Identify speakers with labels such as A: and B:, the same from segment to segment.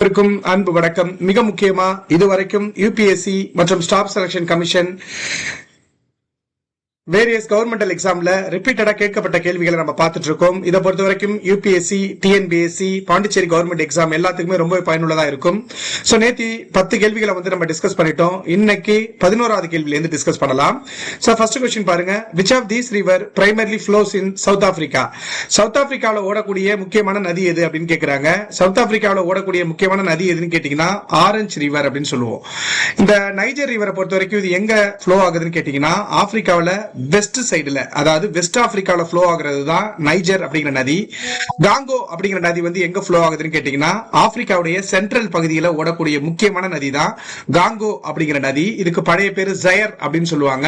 A: இருக்கும் அன்பு வணக்கம். மிக முக்கியமா இதுவரைக்கும் யூபிஎஸ்சி மற்றும் staff selection commission various governmental எக்ஸாம்ல ரிப்பீட்டடா கேட்கப்பட்ட கேள்விகளை நம்ம பார்த்துட்டு இருக்கோம். இதை பொறுத்த வரைக்கும் UPSC, TNPSC, Pondicherry government exam எல்லாத்துக்குமே ரொம்ப பயனுள்ளதா இருக்கும். சோ நேத்தி 10 கேள்விகளை வந்து நம்ம டிஸ்கஸ் பண்ணிட்டோம். இன்னைக்கு 11வது கேள்வில இருந்து டிஸ்கஸ் பண்ணலாம். சோ ஃபர்ஸ்ட் क्वेश्चन பாருங்க. which of these river primarily flows in South Africa? South ஆப்பிரிக்கால ஓடக்கூடிய முக்கியமான நதி எது அப்படின்னு கேக்குறாங்க. சவுத் ஆப்பிரிக்கால ஓடக்கூடிய முக்கியமான நதி எதுன்னு கேட்டீங்கன்னா ஆரஞ்சு ரிவர் அப்படின்னு சொல்லுவோம். இந்த நைஜர் ரிவரை பொறுத்த வரைக்கும் இது எங்க ஃப்ளோ ஆகுதுன்னு கேட்டீங்கன்னா ஆப்பிரிக்காவில வெஸ்ட் சைடுல, அதாவது வெஸ்ட் ஆப்பிரிக்கால ஃப்ளோ ஆகுறது தான் நைஜர் அப்படிங்கிற நதி. காங்கோ அப்படிங்கிற நதி வந்து எங்க ஃப்ளோ ஆகுதுன்னு கேட்டீங்கன்னா ஆப்பிரிக்காவுடைய சென்ட்ரல் பகுதியில் ஓடக்கூடிய முக்கியமான நதி தான் காங்கோ அப்படிங்கிற நதி. இதுக்கு பழைய பேரு ஜயர் அப்படின்னு சொல்லுவாங்க.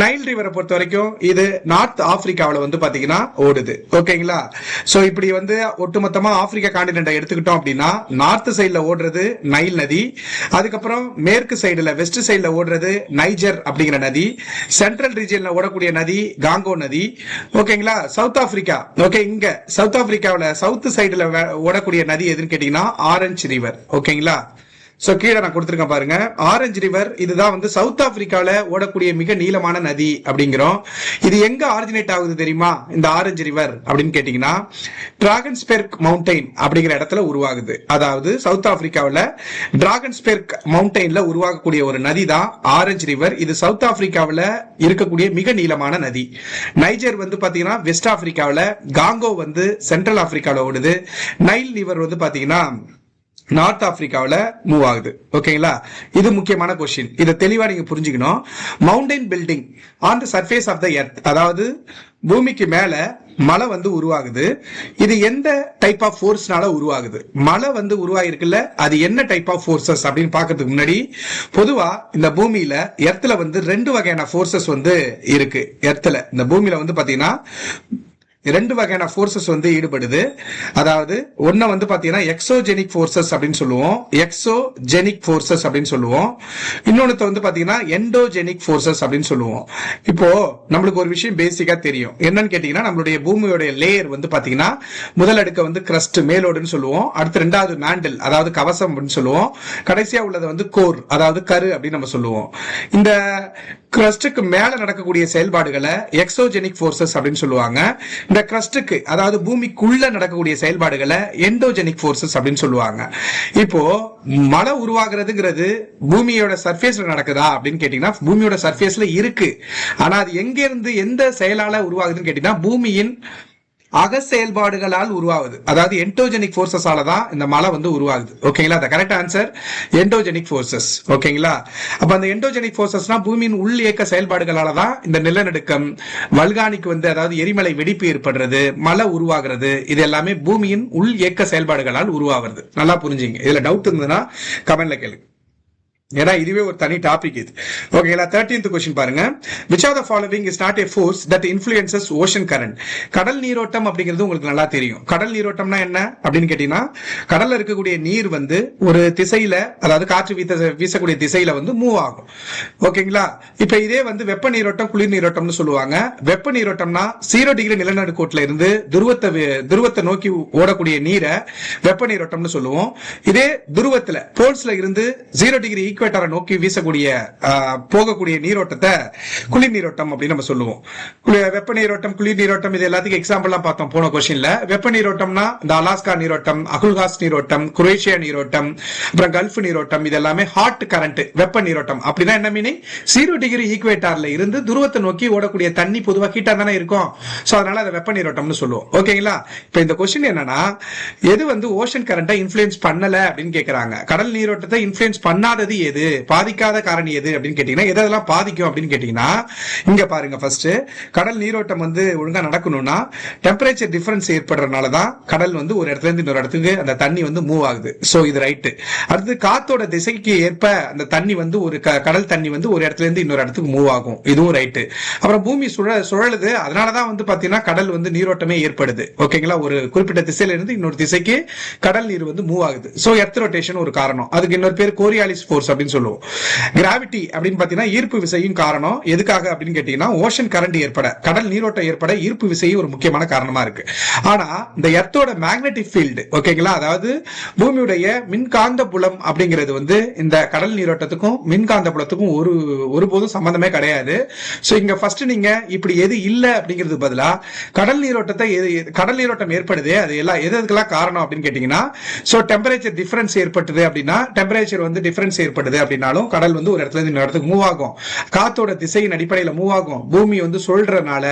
A: நைல் ரிவரை பொறுத்த வரைக்கும் இது நார்த் ஆப்பிரிக்காவில வந்து பாத்தீங்கன்னா ஓடுது. ஓகேங்களா? சோ இப்படி வந்து ஒட்டுமொத்தமா ஆப்பிரிக்கா காண்டினென்ட் எடுத்துக்கிட்டோம் அப்படின்னா நார்த் சைடுல ஓடுறது நைல் நதி, அதுக்கப்புறம் மேற்கு சைடுல வெஸ்ட் சைடுல ஓடுறது நைஜர் அப்படிங்கிற நதி, சென்ட்ரல் ரீஜன் ஓடக்கூடிய நதி காங்கோ நதி. ஓகேங்களா? சவுத் ஆப்பிரிக்கா, ஓகே, இங்க சவுத் ஆப்பிரிக்காவில சவுத் சைடுல ஓடக்கூடிய நதி எதுன்னு கேட்டீங்கன்னா ஆரஞ்சு ரிவர். ஓகேங்களா? சோ கீழே நான் கொடுத்திருக்கேன் பாருங்க. ஆரஞ்சு ரிவர் இதுதான் வந்து சவுத் ஆப்பிரிக்கால ஓடக்கூடிய மிக நீளமான நதி அப்படிங்கிறோம். இது எங்க ஆரிஜினேட் ஆகுது தெரியுமா? இந்த ஆரஞ்சு ரிவர் அப்படின்னு கேட்டீங்கன்னா டிராகன்ஸ்பெர்க் மவுண்டைன் அப்படிங்கிற இடத்துல உருவாகுது. அதாவது சவுத் ஆப்பிரிக்காவில டிராகன்ஸ்பெர்க் மவுண்டைன்ல உருவாகக்கூடிய ஒரு நதி தான் ஆரஞ்சு ரிவர். இது சவுத் ஆப்பிரிக்காவில இருக்கக்கூடிய மிக நீளமான நதி. நைஜர் வந்து பாத்தீங்கன்னா வெஸ்ட் ஆப்பிரிக்காவில, காங்கோ வந்து சென்ட்ரல் ஆப்பிரிக்காவில ஓடுது, நைல் ரிவர் வந்து பாத்தீங்கன்னா நார்த் ஆப்பிரிக்காவில மூவ் ஆகுது. ஓகேங்களா? இது முக்கியமான கொஸ்டின். இதை தெளிவா நீங்க புரிஞ்சுக்கணும். Mountain building on the surface of the earth, அதாவது பூமிக்கு மேல மலை வந்து உருவாகுது. இது எந்த டைப் ஆஃப் ஃபோர்ஸ்னால உருவாகுது? மலை வந்து உருவாயிருக்குல்ல, அது என்ன டைப் ஆஃப் ஃபோர்சஸ் அப்படின்னு பாக்கிறதுக்கு முன்னாடி பொதுவா இந்த பூமியில எர்த்ல வந்து 2 வகையான ஃபோர்சஸ் வந்து இருக்கு. எர்த்ல இந்த பூமியில வந்து பாத்தீங்கன்னா 2 வகையான ஃபோர்சஸ் வந்து ஈடுபடுது. அதாவது ஒண்ணு வந்து பாத்தீங்கன்னா எக்ஸோஜெனிக் ஃபோர்சஸ் அப்படின்னு சொல்லுவோம், எக்ஸோஜெனிக் ஃபோர்சஸ் அப்படின்னு சொல்லுவோம். இன்னொன்னு வந்து பாத்தீங்கன்னா எண்டோஜெனிக் ஃபோர்சஸ் அப்படின்னு சொல்லுவோம். இப்போ நம்மளுக்கு ஒரு விஷயம் பேசிக்கா தெரியும். என்னன்னு கேட்டீங்கன்னா நம்மளுடைய பூமியோட லேயர் வந்து பாத்தீங்கன்னா முதல் அடுக்க வந்து கிரஸ்ட் மேலோடுன்னு சொல்லுவோம், அடுத்து 2வது மேண்டில் அதாவது கவசம் அப்படின்னு சொல்லுவோம், கடைசியா உள்ளது வந்து கோர் அதாவது கரு அப்படின்னு நம்ம சொல்லுவோம். இந்த கிரஸ்டுக்கு மேல நடக்கக்கூடிய செயல்பாடுகளை எக்ஸோஜெனிக் ஃபோர்சஸ் அப்படின்னு சொல்லுவாங்க. இந்த கிரஸ்டுக்கு அதாவது பூமிக்குள்ள நடக்கக்கூடிய செயல்பாடுகளை எண்டோஜெனிக் ஃபோர்சஸ் அப்படின்னு சொல்லுவாங்க. இப்போ மழை உருவாகிறதுங்கிறது பூமியோட சர்ஃபேஸ்ல நடக்குதா அப்படின்னு கேட்டீங்கன்னா பூமியோட சர்ஃபேஸ்ல இருக்கு. ஆனா அது எங்க இருந்து எந்த செயலால உருவாகுதுன்னு கேட்டீங்கன்னா பூமியின் அக செயல்பாடுகளால் உருவாகுது. அதாவது என்டோஜெனிக் ஃபோர்சஸால தான் இந்த மழை வந்து உருவாகுது. ஓகேங்களா? அந்த கரெக்ட் ஆன்சர் என்டோஜெனிக் ஃபோர்சஸ். ஓகேங்களா? அப்ப அந்த என்டோஜெனிக் ஃபோர்சஸ்னா பூமியின் உள் இயக்க செயல்பாடுகளால தான் இந்த நிலநடுக்கம், வல்கானிக் வந்து அதாவது எரிமலை வெடிப்பு ஏற்படுறது, மழை உருவாகிறது, இது எல்லாமே பூமியின் உள் இயக்க செயல்பாடுகளால் உருவாகிறது. நல்லா புரிஞ்சுங்க. இதுல டவுட் இருந்ததுன்னா கமெண்ட்ல கேளுங்க. ஏன்னா இதுவே ஒரு தனி டாபிக் இது. ஓகேங்களா? 13th क्वेश्चन பாருங்க. which of the following is not a force that influences ocean current? கடல் நீரோட்டம் அப்படிங்கிறது உங்களுக்கு நல்லா தெரியும். கடல் நீரோட்டம்னா என்ன அப்படின்னு கேட்டீங்கன்னா கடல்ல இருக்கக்கூடிய நீர் வந்து ஒரு திசையில, அதாவது காற்று வீசக்கூடிய திசையில வந்து மூவ் ஆகும். ஓகேங்களா? இப்ப இதே வந்து வெப்ப நீரோட்டம், குளிர் நீரோட்டம்னு சொல்லுவாங்க. வெப்ப நீரோட்டம்னா 0 டிகிரி நிலநடுக்கோட்டுல இருந்து துருவத்தை நோக்கி ஓடக்கூடிய நீரை வெப்ப நீரோட்டம்னு சொல்லுவோம். இதே துருவத்துல போல்ஸ்ல இருந்து 0 டிகிரி ஈக்குவேட்டரை நோக்கி வீசக்கூடிய போகக்கூடிய நீரோட்டத்தை குளிர் நீரோட்டம் அப்படின்னு நம்ம சொல்லுவோம். வெப்ப நீரோட்டம், குளிர் நீரோட்டம் இது எல்லாத்துக்கும் எக்ஸாம்பிள் பார்த்தோம் போன கொஸ்டின்ல. வெப்ப நீரோட்டம்னா இந்த அலாஸ்கா நீரோட்டம், அகுல்காஸ் நீரோட்டம், குரேஷியா நீரோட்டம், அப்புறம் கல்ஃப் நீரோட்டம், இது எல்லாமே ஹாட் கரண்ட் வெப்ப நீரோட்டம். அப்படின்னா என்ன மீனிங்? 0 டிகிரி ஈக்குவேட்டர்ல இருந்து துருவத்தை நோக்கி ஓடக்கூடிய தண்ணி பொதுவா ஹீட்டா தானே இருக்கும். சோ அதனால அதை வெப்ப நீரோட்டம்னு சொல்லுவோம். ஓகேங்களா? இப்ப இந்த கொஸ்டின் என்னன்னா எது வந்து ஓஷன் கரண்டை இன்ஃப்ளூயன்ஸ் பண்ணல அப்படின்னு கேக்குறாங்க. கடல் நீரோட்டத்தை இன்ஃப்ளூயன்ஸ் பண்ணாதது எது, பாதிக்காத காரணி எது அப்படின்னு கேட்டீங்கன்னா எதெல்லாம் பாதிக்கும் அப்படின்னு கேட்டீங்கன்னா இங்க பாருங்க. ஃபர்ஸ்ட் கடல் நீரோட்டம் வந்து ஒழுங்கா நடக்கணும்னா டெம்பரேச்சர் டிஃபரன்ஸ் ஏற்படுறதுனால தான் கடல் வந்து ஒரு இடத்துல இருந்து இன்னொரு இடத்துக்கு அந்த தண்ணி வந்து மூவ் ஆகுது. சோ இது ரைட். அடுத்து காத்தோட திசைக்கு ஏற்ப அந்த தண்ணி வந்து ஒரு கடல் தண்ணி வந்து ஒரு இடத்துல இருந்து இன்னொரு இடத்துக்கு மூவ் ஆகும். இதுவும் ரைட். அப்புறம் பூமி சுழலுது, அதனாலதான் வந்து பாத்தீங்கன்னா கடல் வந்து நீரோட்டமே ஏற்படுது. ஓகேங்களா? ஒரு குறிப்பிட்ட திசையில இருந்து இன்னொரு திசைக்கு கடல் நீர் வந்து மூவ் ஆகுது. சோ எர்த் ரொட்டேஷன் ஒரு காரணம். அதுக்கு இன்னொரு பேர் கோரியாலிஸ் ஃபோர்ஸ் அப்படின்னு சொல்லுவோம். கிராவிட்டி அப்படின்னு பாத்தீங்கன்னா ஈர்ப்பு விசையும் காரணம். எதுக்காக அப்படின்னு கேட்டீங்கன்னா ஓஷன் கரண்ட் ஏற்பட, கடல் நீரோட்டம் ஏற்பட ஈர்ப்பு விசை ஒரு முக்கியமான காரணமா இருக்கு. ஆனா இந்த எர்த்தோட மேக்னெட்டிக் ஃபீல்டு, ஓகேங்களா, அதாவது பூமியுடைய மின்காந்த புலம் அப்படிங்கிறது வந்து இந்த கடல் நீரோட்டத்துக்கும் மின்காந்த புலத்துக்கும் ஒருபோதும் சம்பந்தமே கிடையாது. சோ இங்க ஃபர்ஸ்ட் நீங்க இப்படி எது இல்ல அப்படிங்கிறது பதிலா கடல் நீரோட்டம் ஏற்படுது, அது எல்லாம் எதுக்கெல்லாம் காரணம் அப்படின்னு கேட்டீங்கன்னா, சோ டெம்பரேச்சர் டிஃபரன்ஸ் ஏற்பட்டது அப்படின்னா, டெம்பரேச்சர் வந்து டிஃபரன்ஸ் ஏற்படுது அப்படின்னாலும் கடல் வந்து ஒரு இடத்துல இருந்து இன்னொரு இடத்துக்கு மூவ் ஆகும். காத்தோட திசையின் அடிப்படையில் மூவ் ஆகும். பூமி வந்து சொல்றனால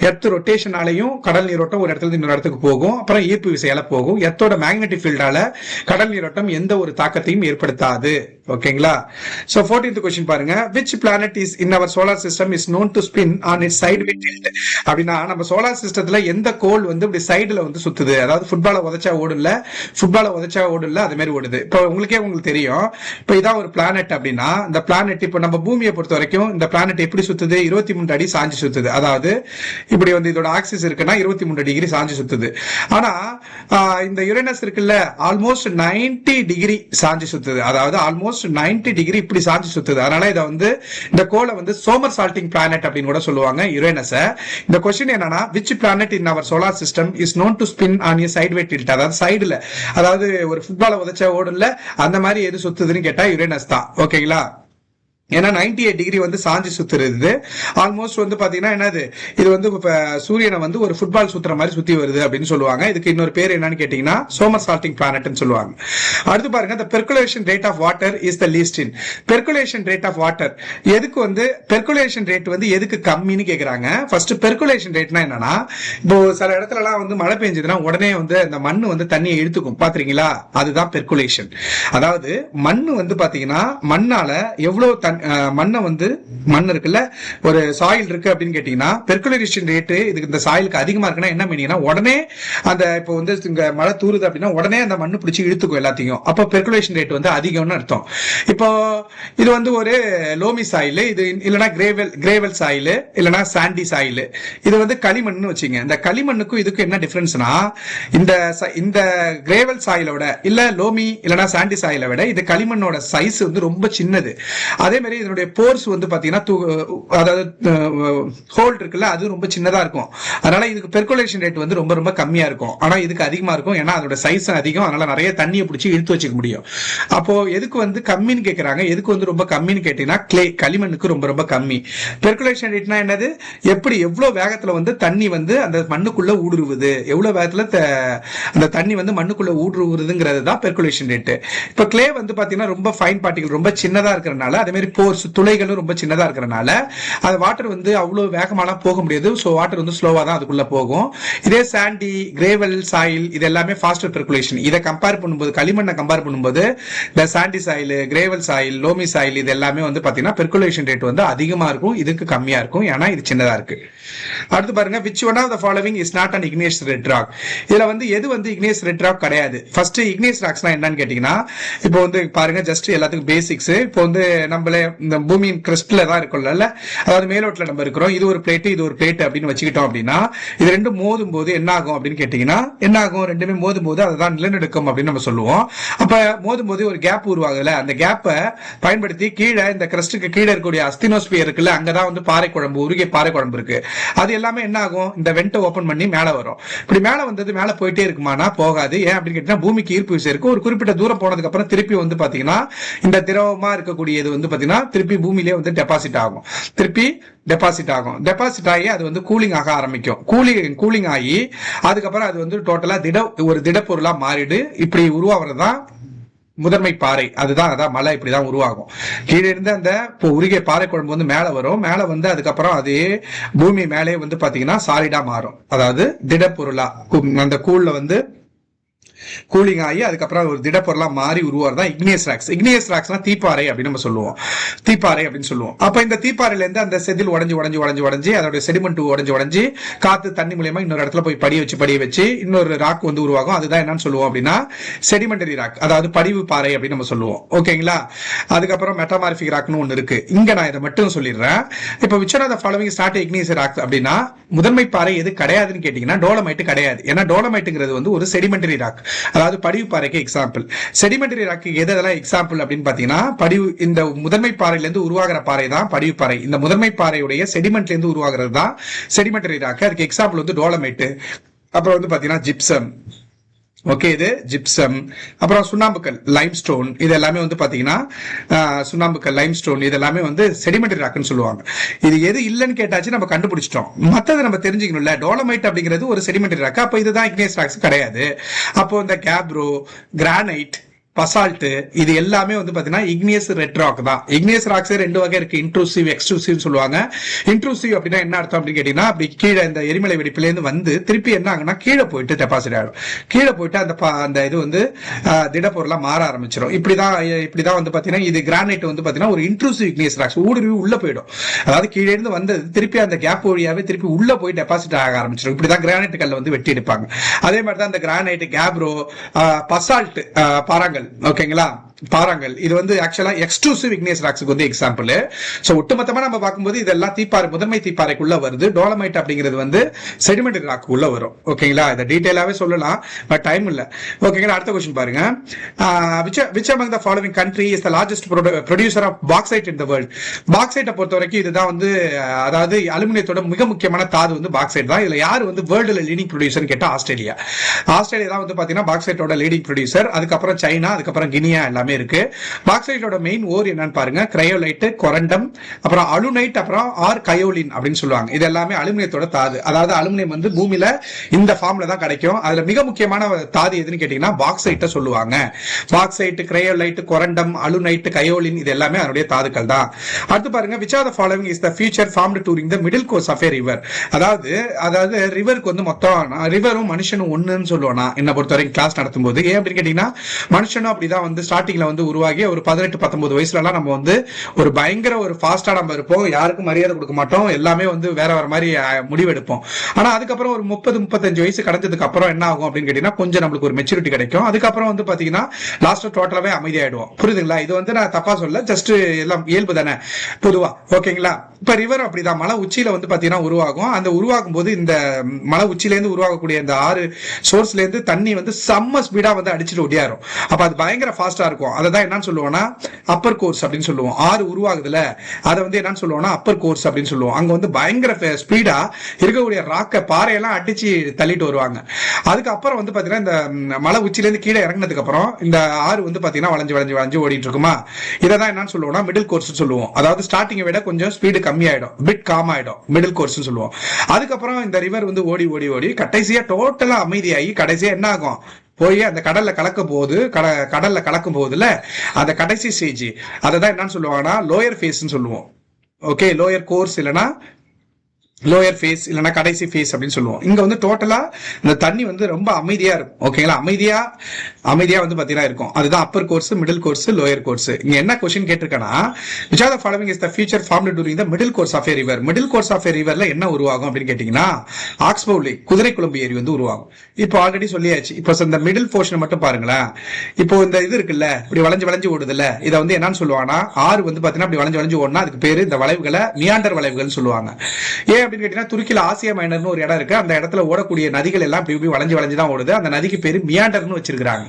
A: எர்த் ரொட்டேஷனாலையும் கடல் நீரோட்டம் ஒரு இடத்துல இன்னொரு இடத்துக்கு போகும். அப்புறம் ஈர்ப்பு விசையால போகும். எர்த்தோட மேக்னெட்டிக் ஃபீல்டால கடல் நீரோட்டம் எந்த ஒரு தாக்கத்தையும் ஏற்படுத்தாது. ஓகேங்களா? சோ 14th क्वेश्चन பாருங்க. which planet is in our solar system is known to spin on its sideway tilt? அப்படினா நம்ம சோலார் சிஸ்டத்துல எந்த கோள் வந்து இப்படி சைடுல வந்து சுத்துது, அதாவது ஃபுட்பால உதைச்சா ஓடும்ல, அது மாதிரி ஓடுது. இப்போ உங்களுக்கு தெரியும், இப்போ இதான் ஒரு பிளானட் அப்படின்னா, இந்த பிளானட் இப்போ நம்ம பூமியை பொறுத்த வரைக்கும் இந்த பிளானட் எப்படி சுத்துது, 23 அடி சாஞ்சு சுத்துது. அதாவது இப்படி வந்து இதோட ஆக்சிஸ் இருக்குன்னா 23 டிகிரி சாஞ்சு சுத்துது. ஆனா இந்த யுரேனஸ் இருக்குல்ல, ஆல்மோஸ்ட் 90 டிகிரி சாஞ்சு சுத்துது. அதாவது ஆல்மோஸ்ட் 90 டிகிரி இப்படி சாஞ்சு சுத்துது. அதனால இத வந்து இந்த கோளை வந்து சோமர் சால்டிங் பிளானட் அப்படின்னு கூட சொல்லுவாங்க யுரேனஸ. இந்த क्वेश्चन என்னன்னா, which planet in our solar system is known to spin on a sideway tilt? அதாவது சைடுல, அதாவது ஒரு ஃபுட்பால உதைச்சா ஓடும்ல, அந்த மாதிரி எது சுத்துதுன்னு கேட்டா யுரேனஸ் தான். ஓகேங்களா? ஏன்னா 98 டிகிரி வந்து சாஞ்சி சுத்துறது. ஆல்மோஸ்ட் வந்து பாத்தீங்கன்னா என்னது, இது வந்து சூரியனை வந்து ஒரு ஃபுட்பால் சுத்துற மாதிரி சுத்தி வருது அப்படின்னு சொல்லுவாங்க. இதுக்கு இன்னொரு பேர் என்னன்னு கேட்டீங்கன்னா சோமர் சால்டிங் பிளானட்னு சொல்லுவாங்க. அடுத்து பாருங்க, the percolation rate of water is the least in. percolation rate of water எதுக்கு வந்து percolation rate வந்து எதுக்கு கம்மின்னு கேக்குறாங்க. ஃபர்ஸ்ட் percolation rateனா என்னன்னா, இப்போ சில இடத்துல எல்லாம் வந்து மழை பெஞ்சதுன்னா உடனே வந்து அந்த மண்ணு வந்து தண்ணியை இழுத்துக்கும், பாத்தீங்களா? அதுதான் percolation. அதாவது மண்ணு வந்து பாத்தீங்கன்னா மண்ணால எவ்வளவு மண்ணை வந்து மண் இருக்குல்ல, ஒரு சாயில் இருக்கு அப்படின்னு கேட்டீங்கன்னா, பெர்குலேஷன் ரேட்டு இதுக்கு இந்த சாயிலுக்கு அதிகமா இருக்குன்னா என்ன மீனிங்னா, உடனே அந்த இப்போ வந்து இங்க மழை தூருது அப்படின்னா உடனே அந்த மண்ணு பிடிச்சி இழுத்துக்கும் எல்லாத்தையும். அப்போ பெர்குலேஷன் ரேட் வந்து அதிகம்னு அர்த்தம். இப்போ இது வந்து ஒரு லோமி சாயில், இது இல்லைன்னா கிரேவல் சாயில், இல்லைன்னா சாண்டி சாயில். இது வந்து களிமண்ணு வச்சுங்க. இந்த களிமண்ணுக்கும் இதுக்கும் என்ன டிஃபரன்ஸ்னா, இந்த கிரேவல் சாயிலோட இல்ல லோமி இல்லைன்னா சாண்டி சாயிலை விட இது களிமண்ணோட சைஸ் வந்து ரொம்ப சின்னது. அதே மாதிரி இதனுடைய போர்ஸ் வந்து பாத்தீங்கன்னா, அதாவது ஹோல் இருக்குல்ல, அது ரொம்ப சின்னதா இருக்கும். அதனால இதுக்கு பெர்குலேஷன் ரேட் வந்து ரொம்ப ரொம்ப கம்மியா இருக்கும். ஆனா இதுக்கு அதிகமா இருக்கும், ஏன்னா அதோட சைஸ் அதிகம். அதனால நிறைய தண்ணியை பிடிச்சி இழுத்து வச்சுக்க முடியும். அப்போ எதுக்கு வந்து கம்மின்னு கேக்குறாங்க, எதுக்கு வந்து ரொம்ப கம்மின்னு கேட்டீங்கன்னா, களிமண்ணுக்கு ரொம்ப ரொம்ப கம்மி. பெர்குலேஷன் ரேட்னா என்னது, எப்படி எவ்வளவு வேகத்துல வந்து தண்ணி வந்து அந்த மண்ணுக்குள்ள ஊடுருவுது, எவ்வளவு வேகத்துல அந்த தண்ணி வந்து மண்ணுக்குள்ள ஊடுருவுறதுங்கிறது தான் பெர்குலேஷன் ரேட். இப்ப கிளே வந்து பாத்தீங்கன்னா ரொம்ப ஃபைன் பார்ட்டிகல், ரொம்ப சின்னதா இருக்கிறதுனால, அதே மாதிரி போர்ஸ் துளைகளும் ரொம்ப சின்னதா இருக்கிறதுனால அது வாட்டர் வந்து அவ்வளவு வேகமாலாம் போக முடியாது. சோ வாட்டர் வந்து ஸ்லோவா தான் அதுக்குள்ள போகும். இதே சாண்டி, கிரேவல் சாயில் இது எல்லாமே ஃபாஸ்டர் பெர்குலேஷன். இதை கம்பேர் பண்ணும்போது, களிமண்ணை கம்பேர் பண்ணும்போது இந்த Chandy soil, gravel soil, loamy soil இது எல்லாமே வந்து பாத்தீங்கன்னா பெர்குலேஷன் ரேட் வந்து அதிகமா இருக்கும், இதுக்கு கம்மியா இருக்கும், ஏன்னா இது சின்னதா இருக்கு. அடுத்து பாருங்க, which one of the following is not an igneous red rock? இதுல வந்து எது வந்து igneous red rock கிடையாது. ஃபர்ஸ்ட் igneous ராக்ஸ்னா என்னன்னு கேட்டீங்கன்னா, இப்போ வந்து பாருங்க, ஜஸ்ட் எல்லாத்துக்கும் பேசிக்ஸ். இப்போ வந்து நம்மளே இந்த பூமியின் கிறிஸ்டல்ல தான் இருக்கும்ல, அதாவது மேலோட்டில் நம்ம இருக்கிறோம், இது ஒரு பிளேட் இது ஒரு பிளேட் அப்படின்னு வச்சுக்கிட்டோம் அப்படின்னா, இது ரெண்டும் மோதும் போது என்ன ஆகும் அப்படின்னு கேட்டீங்கன்னா, என்ன ஆகும், ரெண்டுமே மோதும் போது அதுதான் நிலநடுக்கம் அப்படின்னு நம்ம சொல்லுவோம். அப்ப மோதும் போது ஒரு கேப் உருவாகுதுல, அந்த கேப்பை பயன்படுத்தி கீழே இந்த கிறிஸ்டுக்கு கீழே இருக்கக்கூடிய அஸ்தினோஸ்பியர் இருக்குல்ல, அங்கதான் வந்து பாறை குழம்பு, உருகிய பாறை குழம்பு இருக்கு. அது எல்லாமே என்ன ஆகும், இந்த வெண்டை ஓபன் பண்ணி மேல வரும். இப்படி மேல வந்தது மேல போயிட்டே இருக்குமானா போகாது. ஏன் அப்படின்னு கேட்டீங்கன்னா, பூமிக்கு ஈர்ப்பு விசை இருக்கு. ஒரு குறிப்பிட்ட தூரம் போனதுக்கு அப்புறம் திருப்பி வந்து பாத்தீங்கன்னா இந்த திரவமா இருக்கக்கூடியது வந்து பாத்தீங்கன்னா திருப்பி பூமியிலே வந்து டெபாசிட் ஆகும். டெபாசிட் ஆகி அது வந்து கூலிங் ஆக ஆரம்பிக்கும். கூலிங் ஆகி அதுக்கப்புறம் அது வந்து டோட்டலா ஒரு திடப்பொருளா மாறிடு. இப்படி உருவாகிறதுதான் முதன்மை பாறை. அதான் மலை இப்படிதான் உருவாகும். கீழே இருந்து அந்த உருகிய பாறை குழம்பு வந்து மேல வரும். மேல வந்து அதுக்கப்புறம் அதே பூமி மேலே வந்து பாத்தீங்கன்னா சாலிடா மாறும். அதாவது திடப்பொருளா அந்த கூழ்ல வந்து கூலிங் ஆகி அதுக்கப்புறம் ஒரு திடப்பொருளா மாறி உருவாதான் இக்னியஸ் ராக்ஸ். இக்னியஸ் ராக்ஸ்னா தீப்பாறை அப்படின்னு நம்ம சொல்லுவோம். அப்ப இந்த தீப்பாறையில இருந்து அந்த செதில் உடஞ்சி அதோட செடிமெண்ட் உடஞ்சி காத்து தண்ணி மூலமா இன்னொரு இடத்துல போய் படிய வச்சு இன்னொரு ராக் வந்து உருவாகும். அதுதான் என்னன்னு சொல்லுவோம் அப்படின்னா செடிமெண்டரி ராக், அதாவது படிவு பாறை அப்படின்னு நம்ம சொல்லுவோம். ஓகேங்களா? அதுக்கப்புறம் மெட்டமார்பிக் ராக்னு ஒண்ணு இருக்கு. இங்க நான் இதை மட்டும் சொல்லிடுறேன். இப்ப which one of the following is not igneous rock அப்படின்னா முதன்மை பாறை எது கிடையாதுன்னு கேட்டீங்கன்னா டோலமைட் கிடையாது. ஏன்னா டோலமைட்ங்கிறது வந்து ஒரு செடிமெண்டரி ராக். அதாவது படிவு பாறைக்கு எக்ஸாம்பிள். செடிமெண்டரி ராக்கு எதெல்லாம் எக்ஸாம்பிள் அப்படின்னு பாத்தீங்கன்னா, படிவு இந்த முதன்மை பாறையில இருந்து உருவாகிற பாறை தான் படிவு பாறை. இந்த முதன்மை பாறையுடைய செடிமெண்ட்ல இருந்து உருவாகிறது தான் செடிமெண்டரி ராக்கு. அதுக்கு எக்ஸாம்பிள் வந்து டோலமைட், அப்புறம் வந்து பாத்தீங்கன்னா ஜிப்சம். ஓகே, இது ஜிப்சம். அப்புறம் சுண்ணாம்புக்கல் லைம்ஸ்டோன், இது எல்லாமே வந்து பாத்தீங்கன்னா சுண்ணாம்புக்கல் லைம்ஸ்டோன் இது எல்லாமே வந்து செடிமெண்டரி ராக்குன்னு சொல்லுவாங்க. இது எது இல்லைன்னு கேட்டாச்சு நம்ம கண்டுபிடிச்சிட்டோம். மத்தது நம்ம தெரிஞ்சுக்கணும்ல. டோலமைட் அப்படிங்கிறது ஒரு செடிமெண்டரி ராக்கு, அப்ப இதுதான் இக்னியஸ் ராக்ஸ் கிடையாது. அப்போ இந்த கேப்ரோ, கிரானைட், பசால்ட் இது எல்லாமே வந்து பாத்தீங்கன்னா இக்னியஸ் ரெட் ராக் தான். இக்னியஸ் ராக்ஸ் ரெண்டு வகை இருக்கு, இன்ட்ரூசிவ், எக்ஸ்ட்ரூசிவ் சொல்லுவாங்க. இன்ட்ரூசிவ் அப்படின்னா என்ன அர்த்தம் அப்படின்னு கேட்டீங்கன்னா, அப்படி கீழே இந்த எரிமலை வெடிப்புல இருந்து வந்து திருப்பி என்ன ஆகுனா கீழே போயிட்டு டெபாசிட் ஆயிடும். கீழே போயிட்டு அந்த இது வந்து திடப்பொருளா மாற ஆரம்பிச்சிடும். இப்படிதான் வந்து பாத்தீங்கன்னா இது கிரானைட் வந்து பாத்தீங்கன்னா ஒரு இன்ட்ரூசிவ் இக்னியஸ் ராக்ஸ். ஊடுருவி உள்ள போயிடும். அதாவது கீழே இருந்து வந்து திருப்பி அந்த கேப் வழியாவே திருப்பி உள்ள போய் டெபாசிட் ஆக ஆரம்பிச்சிடும். இப்படிதான் கிரானைட் கல்ல வந்து வெட்டி எடுப்பாங்க. அதே மாதிரி தான் இந்த கிரானைட், கேப்ரோ, பசால்ட், பாறாங்கல். ஓகேங்களா, பாறாங்கல் இது வந்து ஆக்சுவலா எக்ஸ்க்ளூசிவ் இக்னியஸ் ராக்ஸ்க்கு வந்து எக்ஸாம்பிள். சோ ஒட்டுமொத்தமா நம்ம பார்க்கும்போது இதெல்லாம் தீப்பாறை, முதன்மை தீப்பாறைக்குள்ள வருது. டோலமைட் அப்படிங்கிறது வந்து செடிமெண்டரி ராக் உள்ள வரும். ஓகேங்களா, இத டீடைலாவே சொல்லலாம், பட் டைம் இல்ல. ஓகேங்களா, அடுத்த क्वेश्चन பாருங்க. which among the following country is the largest producer of bauxite in the world? பாக்சைட்டை பொறுத்த வரைக்கும் இதுதான் வந்து, அதாவது அலுமினியத்தோட மிக முக்கியமான தாது வந்து பாக்சைட் தான். இதுல யார் வந்து வேர்ல்டுல லீடிங் ப்ரொடியூசர் கேட்டா ஆஸ்திரேலியா. ஆஸ்திரேலியா தான் வந்து பாத்தீங்கன்னா பாக்சைட்டோட லீடிங் ப்ரொடியூசர். அதுக்கப்புறம் சைனா, அதுக்கப்புறம் கினியா எல்லாமே இருக்கு. பாக்சைட்டோட மெயின் ஓர் என்னன்னு பாருங்க, கிரையோலைட், கொரண்டம், அப்புறம் அலுனைட், அப்புறம் ஆர் கயோலின் அப்படின்னு சொல்லுவாங்க. இது எல்லாமே அலுமினியத்தோட தாது. அதாவது அலுமினியம் வந்து பூமியில இந்த ஃபார்ம்ல தான் கிடைக்கும். அதுல மிக முக்கியமான தாது எதுன்னு கேட்டீங்கன்னா பாக்சைட்டை சொல்லுவாங்க. பாக்சைட், கிரையோலைட், கொரண்டம், அலுனைட், கயோலின் இது எல்லாமே அதனுடைய தாதுக்கள் தான். அடுத்து பாருங்க, which of the following is the feature formed during the middle course of a river? அதாவது ரிவருக்கு வந்து மொத்தம் ரிவரும் மனுஷனும் ஒண்ணுன்னு சொல்லுவானா என்ன பொறுத்த வரைக்கும் கிளாஸ் நடத்தும் போது. ஏன் அப்படின்னு கேட்டீங்கன்னா, மனுஷனும் அப்படிதான் வந்து ஸ்டார்டிங்ல வந்து உருவாகி ஒரு 18-19 வயசுல எல்லாம் நம்ம வந்து ஒரு பயங்கர ஒரு ஃபாஸ்டா நம்ம இருப்போம், யாருக்கும் மரியாதை கொடுக்க மாட்டோம், எல்லாமே வந்து வேற மாதிரி முடிவெடுப்போம். ஆனா அதுக்கப்புறம் ஒரு 30-35 வயசு கடந்ததுக்கு அப்புறம் என்ன ஆகும் அப்படின்னு கேட்டீங்கன்னா, கொஞ்சம் நம்மளுக்கு ஒரு மெச்சூரிட்டி கிடைக்கும். அதுக்கப்புறம் வந்து பாத்தீங்கன்னா லாஸ்ட் டோட்டலாவே அமைதியாயிடுவோம். புரியுதுங்களா? இது வந்து நான் தப்பா சொல்ல, ஜஸ்ட் எல்லாம் இயல்பு தானே பொதுவா. ஓகேங்களா, இப்ப ரிவர் அப்படிதான் மலை உச்சியில வந்து பாத்தீங்கன்னா உருவாகும். அந்த உருவாகும் போது இந்த மலை உச்சியில இருந்து உருவாகக்கூடிய இந்த 6 சோர்ஸ்ல இருந்து தண்ணி வந்து செம்ம ஸ்பீடா வந்து அடிச்சுட்டு ஒடியாரும். அப்ப அது பயங்கர ஃபாஸ்டா இருக்கும். அததான் என்னன்னு சொல்லுவோம்னா அப்பர் கோர்ஸ் அப்படின்னு சொல்லுவோம். 6 உருவாகுதுல அதை வந்து என்னன்னு சொல்லுவோம்னா அப்பர் கோர்ஸ் அப்படின்னு சொல்லுவோம். அங்க வந்து பயங்கர ஸ்பீடா இருக்கக்கூடிய ராக்க பாறையெல்லாம் அடிச்சு தள்ளிட்டு வருவாங்க. அதுக்கப்புறம் வந்து பாத்தீங்கன்னா இந்த மலை உச்சில இருந்து கீழே இறங்கினதுக்கு அப்புறம் இந்த ஆறு வந்து பாத்தீங்கன்னா வளைஞ்சு ஓடிட்டு இருக்குமா. இதான் என்னன்னு சொல்லுவோம்னா மிடில் கோர்ஸ் சொல்லுவோம். அதாவது ஸ்டார்டிங்கை விட கொஞ்சம் ஸ்பீடு கம்மியாயிடும், பிட் காம் ஆயிடும், மிடில் கோர்ஸ் சொல்லுவோம். அதுக்கப்புறம் இந்த ரிவர் வந்து ஓடி ஓடி ஓடி கடைசியா டோட்டலா அமைதியாகி கடைசியா என்ன ஆகும், போய் அந்த கடல்ல கலக்கும் போதுல அந்த கடைசி ஸ்டேஜ் அததான் என்னன்னு சொல்லுவாங்கன்னா லோயர் ஃபேஸ் சொல்லுவோம். ஓகே, லோயர் கோர்ஸ் இல்லைன்னா லோயர் ஃபேஸ் இல்லைன்னா கடைசி ஃபேஸ் அப்படின்னு சொல்லுவோம். இங்க வந்து டோட்டலா இந்த தண்ணி வந்து ரொம்ப அமைதியா இருக்கும். ஓகேங்களா, அமைதியா வந்து பாத்தீங்கன்னா இருக்கும். அதுதான் upper course, middle course, lower course. இங்க என்ன क्वेश्चन கேட்டிருக்கேன்னா, which of the following is the feature formed during the middle course of a river? Middle course of a riverல என்ன உருவாகும் அப்படின்னு கேட்டீங்கன்னா, ஆக்ஸ்போ லேக், குதிரை குளம்பு ஏரி வந்து உருவாகும். இப்போ ஆல்ரெடி சொல்லியாச்சு. இப்போ இந்த மிடில் போர்ஷன் மட்டும் பாருங்களேன். இப்போ இந்த இது இருக்குல்ல, இப்படி வளைஞ்சு ஓடுதுல்ல, இதை வந்து என்னன்னு சொல்லுவாங்கன்னா, ஆறு வந்து பாத்தீங்கன்னா இப்படி வளைஞ்சு ஓடுனா அதுக்கு பேரு இந்த வளைவுகளை மியாண்டர் வளைவுகள் சொல்லுவாங்க. ஏன் அப்படின்னு கேட்டீங்கன்னா, துருக்கியில ஆசியா மைனர்னு ஒரு இடம் இருக்கு. அந்த இடத்துல ஓடக்கூடிய நதிகள் எல்லாம் இப்படி வளைஞ்சு தான் ஓடுது. அந்த நதிக்கு பேரு மியாண்டர்னு வச்சிருக்காங்க.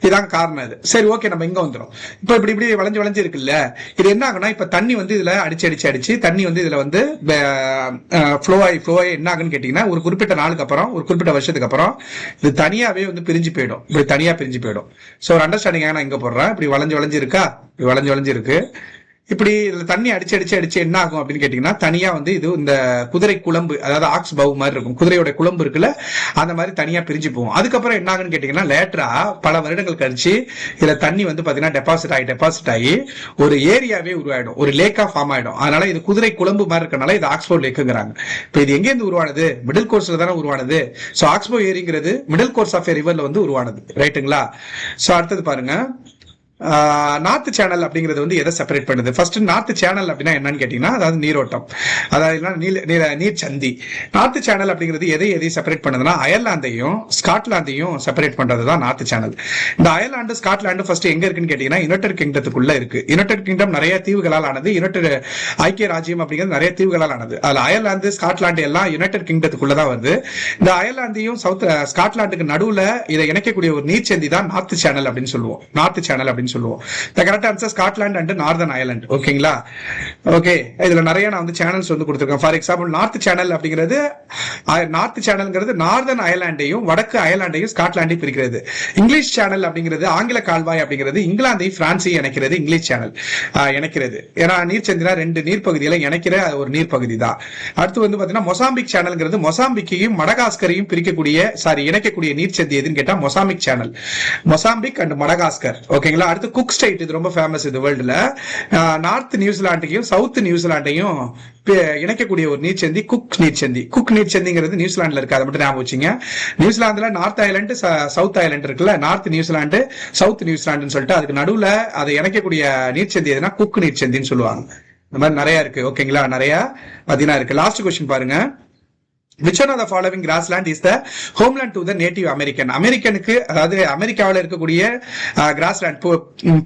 A: இதான் காரணம் இது. சரி, ஓகே, நம்ம இங்க வந்துடும். இப்ப இப்படி வளைஞ்சு இருக்குல்ல, இது என்ன ஆகுனா, இப்ப தண்ணி வந்து இதுல அடிச்சு தண்ணி வந்து இதுல வந்து ஃப்ளோ ஆகி என்ன ஆகுன்னு கேட்டீங்கன்னா, ஒரு குறிப்பிட்ட நாளுக்கு அப்புறம், ஒரு குறிப்பிட்ட வருஷத்துக்கு அப்புறம் இது தனியாவே வந்து பிரிஞ்சு போயிடும். இப்படி தனியா பிரிஞ்சு போயிடும். சோ ஒரு அண்டர்ஸ்டாண்டிங் நான் இங்க போடுறேன். இப்படி வளைஞ்சு இருக்கா, இப்படி வளைஞ்சு இருக்கு. இப்படி இதுல தண்ணி அடிச்சு என்ன ஆகும் அப்படின்னு கேட்டீங்கன்னா, தனியா வந்து இது இந்த குதிரை குளம்பு, அதாவது ஆக்ஸ் பவு மாதிரி இருக்கும், குதிரையோட குளம்பு இருக்குல்ல, அந்த மாதிரி தனியா பிரிஞ்சு போகும். அதுக்கப்புறம் என்ன ஆகுன்னு கேட்டீங்கன்னா, லேட்டரா பல வருடங்கள் கழிச்சு இதுல தண்ணி வந்து பாத்தீங்கன்னா டெபாசிட் ஆகி ஒரு ஏரியாவே உருவாயிடும், ஒரு லேக்கா ஃபார்ம் ஆயிடும். அதனால இது குதிரை குளம்பு மாதிரி இருக்கனால இது ஆக்ஸ்போ லேக்குங்கிறாங்க. இப்ப இது எங்க இருந்து உருவானது? மிடில் கோர்ஸ்ல தானே உருவானது. சோ ஆக்ஸ்போ ஏரிங்கிறது மிடில் கோர்ஸ் ஆஃப் ரிவர்ல வந்து உருவானது. ரைட்டுங்களா? சோ அடுத்தது பாருங்க, நார்த் சேனல் அப்படிங்கிறது வந்து எதை செப்பரேட் பண்ணுது? ஃபர்ஸ்ட் நார்த் சேனல் அப்படின்னா என்னன்னு கேட்டீங்கன்னா, அதாவது நீரோட்டம், அதாவது நீர் சந்தி. நார்த் சேனல் அப்படிங்கிறது எதை செப்பரேட் பண்ணுதுன்னா, அயர்லாந்தையும் ஸ்காட்லாந்தையும் செப்பரேட் பண்றதுதான் நார்த் சேனல். இந்த அயர்லாந்து ஸ்காட்லாந்து ஃபர்ஸ்ட் எங்க இருக்குன்னு கேட்டீங்கன்னா, யுனைடெட் கிங்டத்துக்குள்ள இருக்கு. யுனைடெட் கிங்டம் நிறைய தீவுகளால் ஆனது. யுனைடெட் ஐக்கிய ராஜ்யம் அப்படிங்கிறது நிறைய தீவுகளால் ஆனது. அதுல அயர்லாந்து ஸ்காட்லாந்து எல்லாம் யுனைடெட் கிங்டத்துக்குள்ளதான் வருது. இந்த அயர்லாந்தையும் ஸ்காட்லாந்துக்கு நடுவுல இதை இணைக்கக்கூடிய ஒரு நீர்ச்சந்தி தான் நார்த் சேனல் அப்படின்னு சொல்லுவோம். நார்த் சேனல் அப்படின்னு சொல்லுவோம். The correct answer Scotland and northern Ireland. ஓகேங்களா? ஓகே, இதுல நிறைய நான் வந்து சேனல்ஸ் வந்து கொடுத்திருக்கேன். ஃபார் எக்ஸாம்பிள் நார்த் சேனல் அப்படிங்கிறது, நார்த் சேனல்ங்கிறது நார்தர்ன் அயர்லாண்டையும் வடக்கு அயர்லாண்டையும் ஸ்காட்லாண்டையும் பிரிக்கிறது. இங்கிலீஷ் சேனல் அப்படிங்கிறது, ஆங்கில கால்வாய் அப்படிங்கிறது இங்கிலாந்தையும் பிரான்சையும் இணைக்கிறது. இங்கிலீஷ் சேனல் இணைக்கிறது. ஏன்னா நீர்ச்சந்தினா 2 நீர்ப்பகுதிகளை இணைக்கிற ஒரு நீர்ப்பகுதி தான். அடுத்து வந்து பாத்தீங்கன்னா மொசாம்பிக் சேனல்ங்கிறது மொசாம்பிக்கையும் மடகாஸ்கரையும் இணைக்கக்கூடிய நீர்ச்சந்தி எதுன்னு கேட்டா Mozambique channel. Mozambique and Madagascar. ஓகேங்களா? அடுத்து குக் ஸ்ட்ரெய்ட், இது ரொம்ப ஃபேமஸ் இது வேர்ல்டுல. நார்த் நியூசிலாண்டையும் சவுத் நியூசிலாண்டையும் இணைக்கக்கூடிய ஒரு நீர்ச்சந்தி குக் நீர்ச்சந்தி. குக் நீர்ச்சந்திங்கிறது நியூசிலாந்துல இருக்கு, அதை மட்டும் ஞாபகம் வச்சுங்க. நியூசிலாந்துல நார்த் ஐலாண்டு சவுத் ஐலாண்டு இருக்குல்ல, நார்த் நியூசிலாந்து சவுத் நியூசிலாண்டுன்னு சொல்லிட்டு அதுக்கு நடுவுல அதை இணைக்கக்கூடிய நீர்ச்சந்தி எதுனா குக் நீர்ச்சந்தின்னு சொல்லுவாங்க. இந்த மாதிரி நிறைய இருக்கு. ஓகேங்களா? நிறைய பாத்தீங்கன்னா இருக்கு. லாஸ்ட் क्वेश्चन பாருங்க. Which one of the following grassland is the homeland to the native American? அமெரிக்கனுக்கு, அதாவது அமெரிக்காவில் இருக்கக்கூடிய கிராஸ்லேண்ட்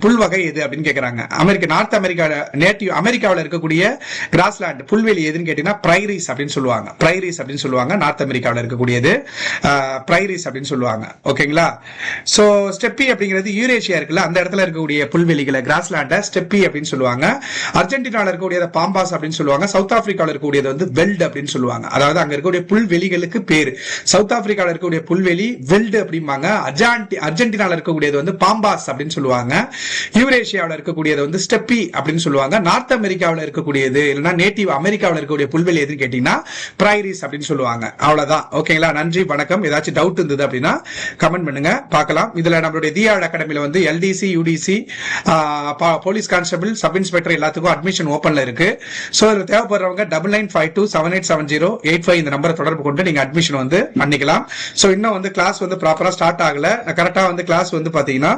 A: புல் வகை எது அப்படின்னு கேட்கறாங்க. நார்த் அமெரிக்காவில் இருக்கக்கூடிய கிராஸ்லேண்ட் புல்வெளி எதுன்னு கேட்டீங்கன்னா பிரைரிஸ் அப்படின்னு சொல்லுவாங்க. பிரைரிஸ் அப்படின்னு சொல்லுவாங்க. நார்த் அமெரிக்காவில் இருக்கக்கூடியது பிரைரிஸ் அப்படின்னு சொல்லுவாங்க. ஓகேங்களா? சோ ஸ்டெப்பி அப்படிங்கிறது யூரேஷியா இருக்குல்ல, அந்த இடத்துல இருக்கக்கூடிய புல்வெளிகளை கிராஸ்லேண்ட ஸ்டெப்பி அப்படின்னு சொல்லுவாங்க. அர்ஜென்டினால இருக்கக்கூடியது பாம்பாஸ் அப்படின்னு சொல்லுவாங்க. சவுத் ஆப்பிரிக்காவில் இருக்கக்கூடியது வந்து வெல்ட் அப்படின்னு சொல்லுவாங்க. அதாவது அங்க இருக்கக்கூடிய புல்வெளிகளுக்கு பேரு. சவுத் ஆப்பிரிக்கால இருக்கக்கூடிய புல்வெளி வெல்ட் அப்படிம்பாங்க. அர்ஜென்டினால இருக்கக்கூடியது வந்து பாம்பாஸ் அப்படின்னு சொல்லுவாங்க. யூரேஷியாவில் இருக்கக்கூடியது வந்து ஸ்டெப்பி அப்படின்னு சொல்லுவாங்க. நார்த் அமெரிக்காவில் இருக்கக்கூடியது இல்லைன்னா நேட்டிவ் அமெரிக்காவில் இருக்கக்கூடிய புல்வெளி எதுன்னு கேட்டீங்கன்னா பிரைரிஸ் அப்படின்னு சொல்லுவாங்க. அவ்வளவுதான். ஓகேங்களா? நன்றி, வணக்கம். ஏதாச்சும் டவுட் இருந்தது அப்படின்னா கமெண்ட் பண்ணுங்க, பார்க்கலாம். இதுல நம்மளுடைய தியாழ் அகாடமில வந்து LDC, UTC, police constable, sub inspector எல்லாத்துக்கும் அட்மிஷன் ஓபன்ல இருக்கு. சோ இதுல தேவைப்படுறவங்க 9952787085 இந்த நம்பரை தொடர்பு கொண்டு நீங்க அட்மிஷன் வந்து பண்ணிக்கலாம். சோ இன்னும் வந்து கிளாஸ் வந்து ப்ராப்பரா ஸ்டார்ட் ஆகல. கரெக்டா வந்து கிளாஸ் வந்து பாத்தீங்கன்னா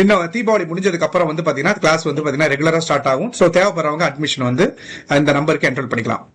A: இன்னும் தீபாவளி முடிஞ்சதுக்கு அப்புறம் வந்து பாத்தீங்கன்னா கிளாஸ் வந்து பாத்தீங்கன்னா ரெகுலரா ஸ்டார்ட் ஆகும். சோ தேவைப்படுறவங்க அட்மிஷன் வந்து இந்த நம்பருக்கு என்ரோல் பண்ணிக்கலாம்.